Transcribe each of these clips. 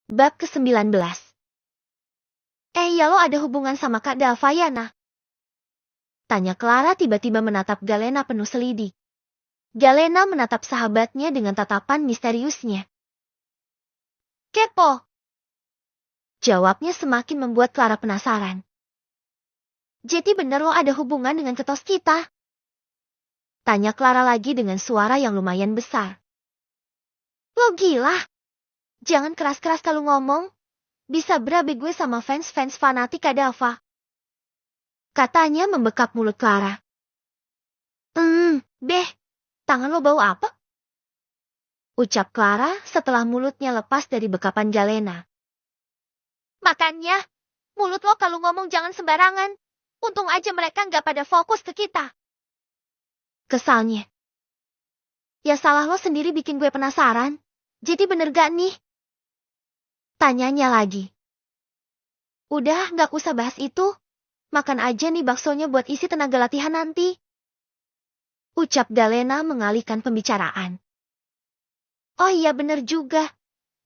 Bab ke-19. Ya lo ada hubungan sama Kak Davayana? Tanya Clara tiba-tiba menatap Galena penuh selidik. Galena menatap sahabatnya dengan tatapan misteriusnya. Kepo. Jawabnya semakin membuat Clara penasaran. Jadi bener lo ada hubungan dengan ketos kita? Tanya Clara lagi dengan suara yang lumayan besar. Lo gila? Jangan keras-keras kalau ngomong. Bisa berabe gue sama fans-fans fanatik Kak Dava. Katanya membekap mulut Clara. Beh, tangan lo bau apa? Ucap Clara setelah mulutnya lepas dari bekapan Galena. Makanya, mulut lo kalau ngomong jangan sembarangan. Untung aja mereka nggak pada fokus ke kita. Kesalnya. Ya salah lo sendiri bikin gue penasaran. Jadi bener gak nih? Tanyanya lagi. Udah gak usah bahas itu. Makan aja nih baksonya buat isi tenaga latihan nanti. Ucap Galena mengalihkan pembicaraan. Oh iya bener juga.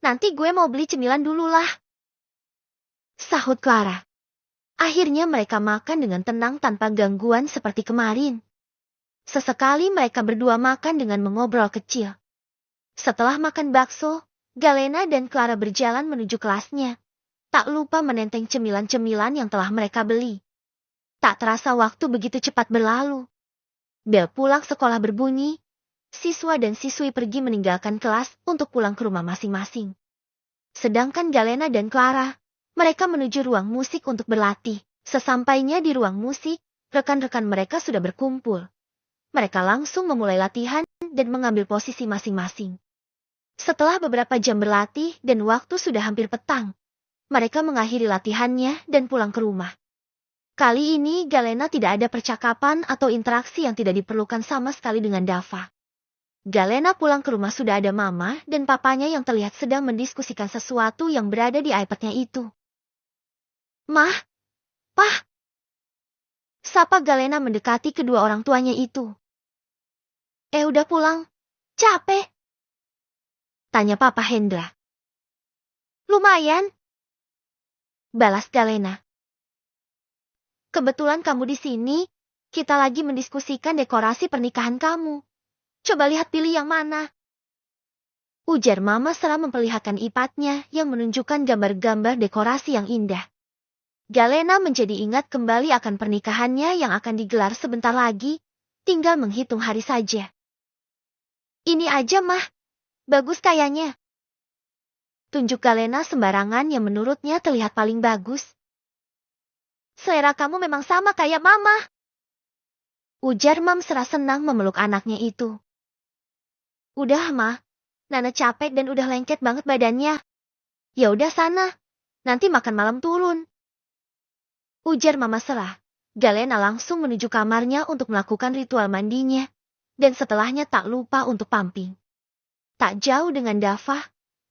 Nanti gue mau beli cemilan dulu lah. Sahut Clara. Akhirnya mereka makan dengan tenang tanpa gangguan seperti kemarin. Sesekali mereka berdua makan dengan mengobrol kecil. Setelah makan bakso, Galena dan Clara berjalan menuju kelasnya. Tak lupa menenteng cemilan-cemilan yang telah mereka beli. Tak terasa waktu begitu cepat berlalu. Bel pulang sekolah berbunyi. Siswa dan siswi pergi meninggalkan kelas untuk pulang ke rumah masing-masing. Sedangkan Galena dan Clara, mereka menuju ruang musik untuk berlatih. Sesampainya di ruang musik, rekan-rekan mereka sudah berkumpul. Mereka langsung memulai latihan dan mengambil posisi masing-masing. Setelah beberapa jam berlatih dan waktu sudah hampir petang, mereka mengakhiri latihannya dan pulang ke rumah. Kali ini Galena tidak ada percakapan atau interaksi yang tidak diperlukan sama sekali dengan Dava. Galena pulang ke rumah sudah ada mama dan papanya yang terlihat sedang mendiskusikan sesuatu yang berada di iPad-nya itu. Mah, Pah. Sapa Galena mendekati kedua orang tuanya itu. Udah pulang? Capek? Tanya Papa Hendra. Lumayan. Balas Galena. Kebetulan kamu di sini, kita lagi mendiskusikan dekorasi pernikahan kamu. Coba lihat pilih yang mana. Ujar Mama seraya memperlihatkan iPad-nya yang menunjukkan gambar-gambar dekorasi yang indah. Galena menjadi ingat kembali akan pernikahannya yang akan digelar sebentar lagi, tinggal menghitung hari saja. Ini aja mah, bagus kayaknya. Tunjuk Galena sembarangan yang menurutnya terlihat paling bagus. Selera kamu memang sama kayak Mama. Ujar Mam serasa senang memeluk anaknya itu. Udah mah, Nana capek dan udah lengket banget badannya. Ya udah sana, nanti makan malam turun. Ujar Mama serah. Galena langsung menuju kamarnya untuk melakukan ritual mandinya, dan setelahnya tak lupa untuk pumping. Tak jauh dengan Dava,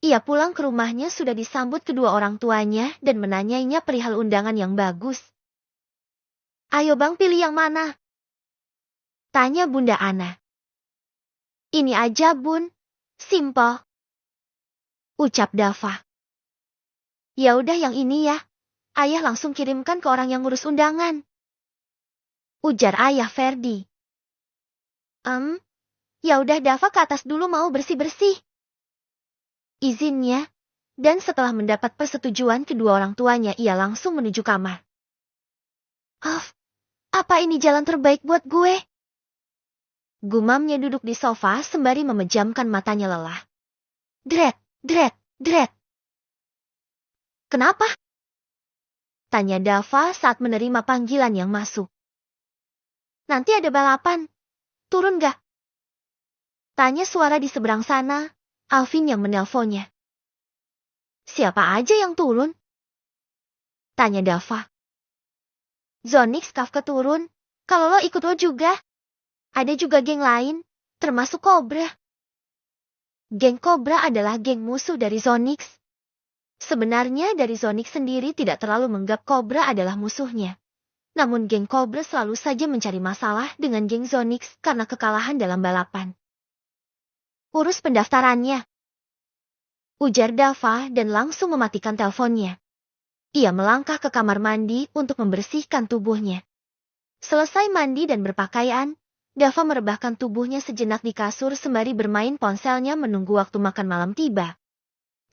ia pulang ke rumahnya sudah disambut kedua orang tuanya dan menanyainya perihal undangan yang bagus. Ayo bang pilih yang mana? Tanya Bunda Ana. Ini aja bun, simple. Ucap Dava. Ya udah yang ini ya, ayah langsung kirimkan ke orang yang ngurus undangan. Ujar ayah Ferdi. Ya udah Dava ke atas dulu mau bersih-bersih. Izinnya, dan setelah mendapat persetujuan kedua orang tuanya ia langsung menuju kamar. Apa ini jalan terbaik buat gue? Gumamnya duduk di sofa sembari memejamkan matanya lelah. Dret, dret, dret. Kenapa? Tanya Dava saat menerima panggilan yang masuk. Nanti ada balapan. Turun gak? Tanya suara di seberang sana, Alvin yang menelponnya. Siapa aja yang turun? Tanya Dava. Zonix Kafka turun, kalau lo ikut lo juga. Ada juga geng lain, termasuk Cobra. Geng Cobra adalah geng musuh dari Zonix. Sebenarnya dari Zonix sendiri tidak terlalu menganggap Cobra adalah musuhnya. Namun geng Cobra selalu saja mencari masalah dengan geng Zonix karena kekalahan dalam balapan. Urus pendaftarannya. Ujar Dava dan langsung mematikan teleponnya. Ia melangkah ke kamar mandi untuk membersihkan tubuhnya. Selesai mandi dan berpakaian, Dava merebahkan tubuhnya sejenak di kasur sembari bermain ponselnya menunggu waktu makan malam tiba.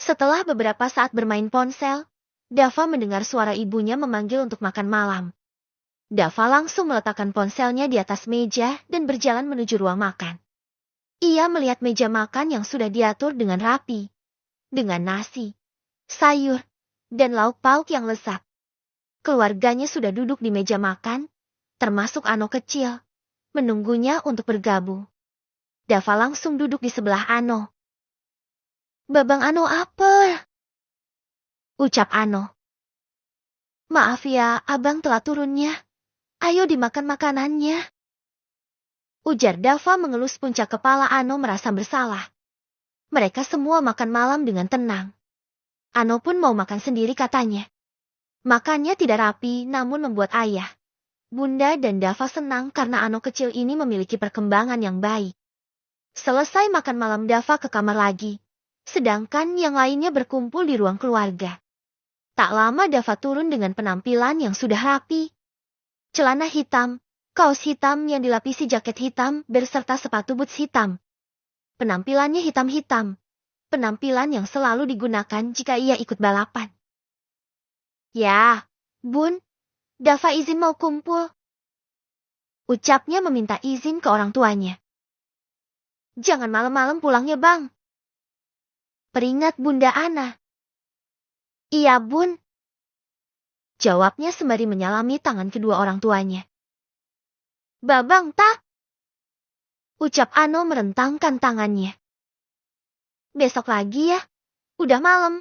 Setelah beberapa saat bermain ponsel, Dava mendengar suara ibunya memanggil untuk makan malam. Dava langsung meletakkan ponselnya di atas meja dan berjalan menuju ruang makan. Ia melihat meja makan yang sudah diatur dengan rapi, dengan nasi, sayur, dan lauk pauk yang lezat. Keluarganya sudah duduk di meja makan, termasuk Ano kecil, menunggunya untuk bergabung. Dava langsung duduk di sebelah Ano. "Babang Ano apa?" ucap Ano. "Maaf ya, abang telat turunnya. Ayo dimakan makanannya," ujar Dava mengelus puncak kepala. Ano merasa bersalah. Mereka semua makan malam dengan tenang. Ano pun mau makan sendiri katanya. Makannya tidak rapi namun membuat ayah, bunda dan Dava senang karena Ano kecil ini memiliki perkembangan yang baik. Selesai makan malam, Dava ke kamar lagi, sedangkan yang lainnya berkumpul di ruang keluarga. Tak lama Dava turun dengan penampilan yang sudah rapi. Celana hitam, kaos hitam yang dilapisi jaket hitam berserta sepatu boots hitam. Penampilannya hitam-hitam. Penampilan yang selalu digunakan jika ia ikut balapan. "Ya, Bun, Dava izin mau kumpul," ucapnya meminta izin ke orang tuanya. "Jangan malam-malam pulangnya, Bang," peringat Bunda Ana. "Iya, Bun," jawabnya sembari menyalami tangan kedua orang tuanya. "Babang tak?" ucap Ano merentangkan tangannya. "Besok lagi ya, udah malam,"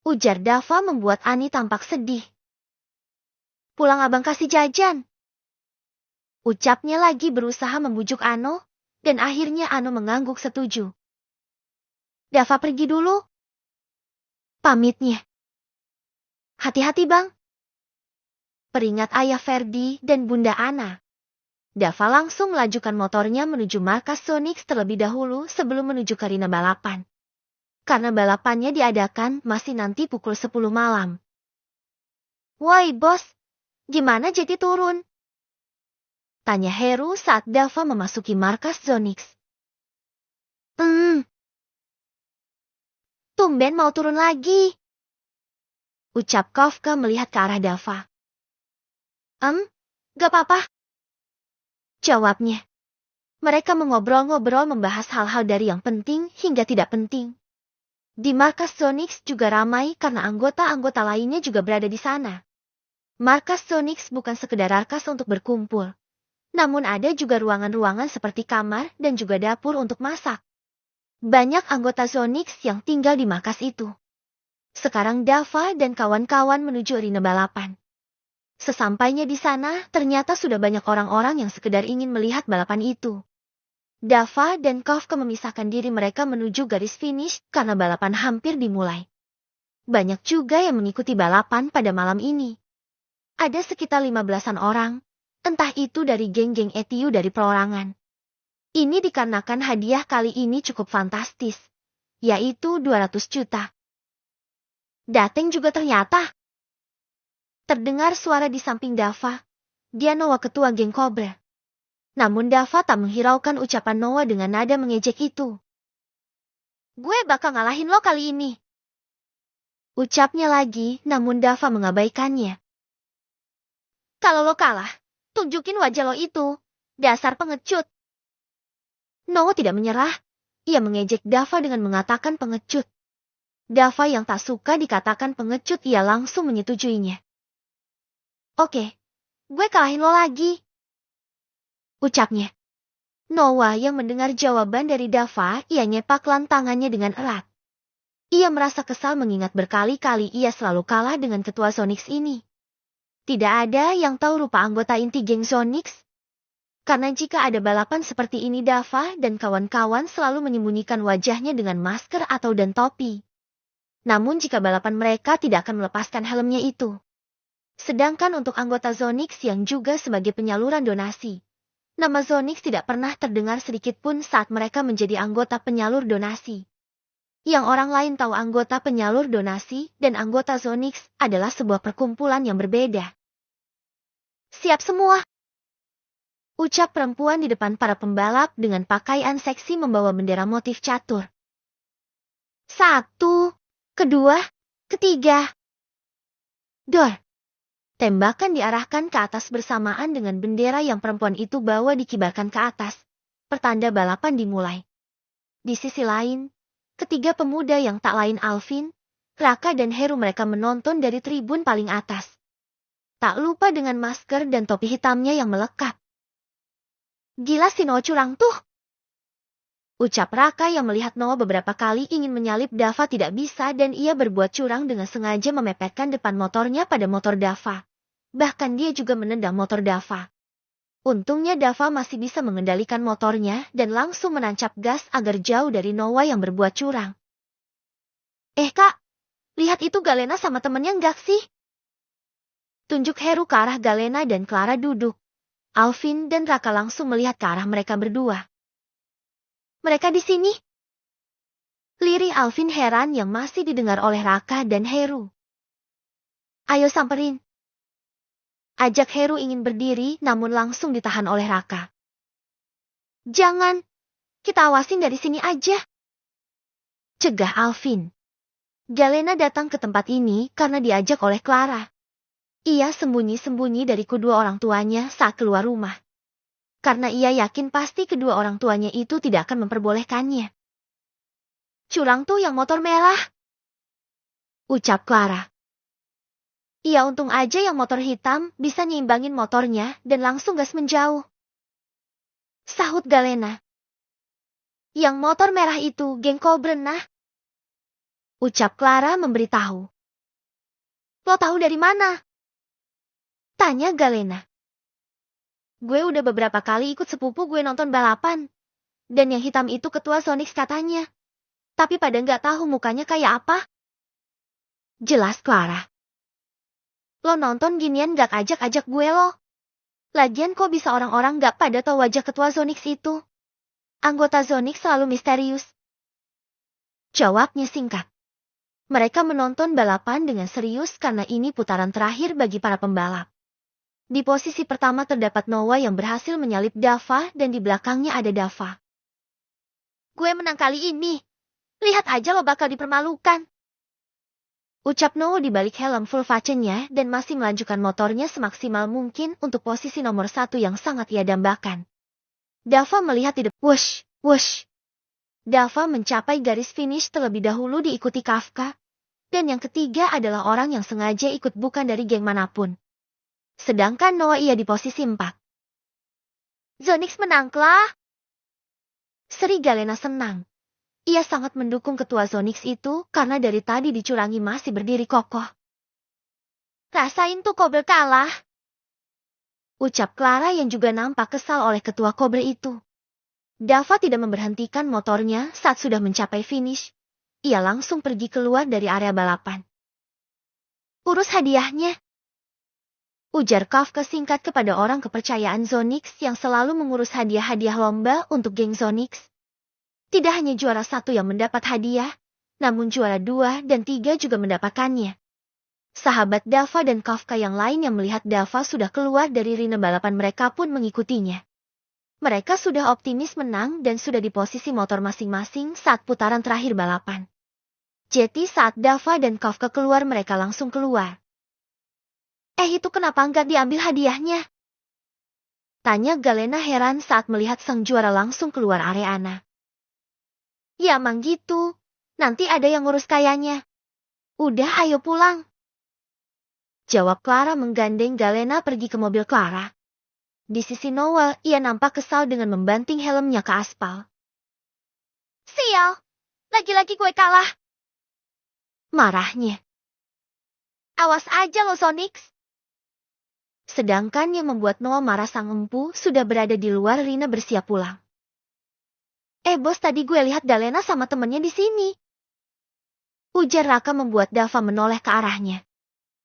ujar Dava membuat Ani tampak sedih. "Pulang abang kasih jajan," ucapnya lagi berusaha membujuk Ano, dan akhirnya Ano mengangguk setuju. "Dava pergi dulu," pamitnya. "Hati-hati, Bang," peringat ayah Ferdi dan Bunda Ana. Dava langsung melajukan motornya menuju markas Zonix terlebih dahulu sebelum menuju ke arena balapan. Karena balapannya diadakan masih nanti pukul 10 malam. "Woi bos, gimana jadi turun?" tanya Heru saat Dava memasuki markas Zonix. Tumben mau turun lagi," ucap Kafka melihat ke arah Dava. Gak apa-apa," jawabnya. Mereka mengobrol-ngobrol membahas hal-hal dari yang penting hingga tidak penting. Di markas Zonix juga ramai karena anggota-anggota lainnya juga berada di sana. Markas Zonix bukan sekedar markas untuk berkumpul, namun ada juga ruangan-ruangan seperti kamar dan juga dapur untuk masak. Banyak anggota Zonix yang tinggal di markas itu. Sekarang Dava dan kawan-kawan menuju arena balapan. Sesampainya di sana, ternyata sudah banyak orang-orang yang sekedar ingin melihat balapan itu. Dava dan Kafka memisahkan diri mereka menuju garis finish karena balapan hampir dimulai. Banyak juga yang mengikuti balapan pada malam ini. Ada sekitar 15-an orang, entah itu dari geng-geng ETU dari perorangan. Ini dikarenakan hadiah kali ini cukup fantastis, yaitu 200 juta. "Dateng juga ternyata," terdengar suara di samping Dava. Dia Noah, ketua geng Cobra. Namun Dava tak menghiraukan ucapan Noah dengan nada mengejek itu. "Gue bakal ngalahin lo kali ini," ucapnya lagi, namun Dava mengabaikannya. "Kalau lo kalah, tunjukin wajah lo itu, dasar pengecut." Noah tidak menyerah. Ia mengejek Dava dengan mengatakan pengecut. Dava yang tak suka dikatakan pengecut, ia langsung menyetujuinya. "Oke, gue kalahin lo lagi," ucapnya. Noah yang mendengar jawaban dari Dava, ia nyepaklan tangannya dengan erat. Ia merasa kesal mengingat berkali-kali ia selalu kalah dengan ketua Zonix ini. Tidak ada yang tahu rupa anggota inti geng Zonix. Karena jika ada balapan seperti ini, Dava dan kawan-kawan selalu menyembunyikan wajahnya dengan masker atau dan topi. Namun jika balapan mereka tidak akan melepaskan helmnya itu. Sedangkan untuk anggota Zonix yang juga sebagai penyaluran donasi, nama Zonix tidak pernah terdengar sedikit pun saat mereka menjadi anggota penyalur donasi. Yang orang lain tahu anggota penyalur donasi dan anggota Zonix adalah sebuah perkumpulan yang berbeda. Siap semua. Ucap perempuan di depan para pembalap dengan pakaian seksi membawa bendera motif catur. 1, 2, 3. Dor. Tembakan diarahkan ke atas bersamaan dengan bendera yang perempuan itu bawa dikibarkan ke atas. Pertanda balapan dimulai. Di sisi lain, ketiga pemuda yang tak lain Alvin, Raka dan Heru mereka menonton dari tribun paling atas. Tak lupa dengan masker dan topi hitamnya yang melekat. Gila si Noah curang tuh. Ucap Raka yang melihat Noah beberapa kali ingin menyalip Dava tidak bisa dan ia berbuat curang dengan sengaja memepetkan depan motornya pada motor Dava. Bahkan dia juga menendang motor Dava. Untungnya Dava masih bisa mengendalikan motornya dan langsung menancap gas agar jauh dari Noah yang berbuat curang. Kak, lihat itu Galena sama temennya enggak sih? Tunjuk Heru ke arah Galena dan Clara duduk. Alvin dan Raka langsung melihat ke arah mereka berdua. Mereka di sini? Lirih Alvin heran yang masih didengar oleh Raka dan Heru. Ayo samperin. Ajak Heru ingin berdiri namun langsung ditahan oleh Raka. Jangan, kita awasin dari sini aja. Cegah Alvin. Galena datang ke tempat ini karena diajak oleh Clara. Ia sembunyi-sembunyi dari kedua orang tuanya saat keluar rumah. Karena ia yakin pasti kedua orang tuanya itu tidak akan memperbolehkannya. Curang tuh yang motor merah. Ucap Clara. Iya untung aja yang motor hitam bisa nyimbangin motornya dan langsung gas menjauh. Sahut Galena. Yang motor merah itu geng Kobren nah. Ucap Clara memberitahu. Lo tahu dari mana? Tanya Galena. Gue udah beberapa kali ikut sepupu gue nonton balapan. Dan yang hitam itu ketua Zonix katanya. Tapi pada nggak tahu mukanya kayak apa. Jelas Clara. Lo nonton ginian gak ajak-ajak gue lo. Lagian kok bisa orang-orang gak pada tahu wajah ketua Zonix itu? Anggota Zonix selalu misterius. Jawabnya singkat. Mereka menonton balapan dengan serius karena ini putaran terakhir bagi para pembalap. Di posisi pertama terdapat Noah yang berhasil menyalip Dava dan di belakangnya ada Dava. Gue menang kali ini. Lihat aja lo bakal dipermalukan. Ucap Noah di balik helm full face-nya dan masih melanjutkan motornya semaksimal mungkin untuk posisi nomor 1 yang sangat ia dambakan. Dava melihat di depan. Wush, wush. Dava mencapai garis finish terlebih dahulu diikuti Kafka. Dan yang ketiga adalah orang yang sengaja ikut bukan dari geng manapun. Sedangkan Noah ia di posisi 4. Zonix menanglah. Seri Galena senang. Ia sangat mendukung ketua Zonix itu karena dari tadi dicurangi masih berdiri kokoh. Rasain tuh Kobre kalah. Ucap Clara yang juga nampak kesal oleh ketua Kobre itu. Dava tidak memberhentikan motornya saat sudah mencapai finish. Ia langsung pergi keluar dari area balapan. Urus hadiahnya. Ujar Kafka singkat kepada orang kepercayaan Zonix yang selalu mengurus hadiah-hadiah lomba untuk geng Zonix. Tidak hanya juara 1 yang mendapat hadiah, namun juara 2 dan 3 juga mendapatkannya. Sahabat Dava dan Kafka yang lain yang melihat Dava sudah keluar dari arena balapan mereka pun mengikutinya. Mereka sudah optimis menang dan sudah di posisi motor masing-masing saat putaran terakhir balapan. Jadi saat Dava dan Kafka keluar mereka langsung keluar. Itu kenapa nggak diambil hadiahnya? Tanya Galena heran saat melihat sang juara langsung keluar areana. Ya emang gitu, nanti ada yang ngurus kayanya. Udah ayo pulang. Jawab Clara menggandeng Galena pergi ke mobil Clara. Di sisi Noah, ia nampak kesal dengan membanting helmnya ke aspal. Sial, lagi-lagi gue kalah. Marahnya. Awas aja lo Zonix. Sedangkan yang membuat Noah marah sang empu sudah berada di luar arena bersiap pulang. Bos tadi gue lihat Galena sama temennya di sini. Ujar Raka membuat Dava menoleh ke arahnya.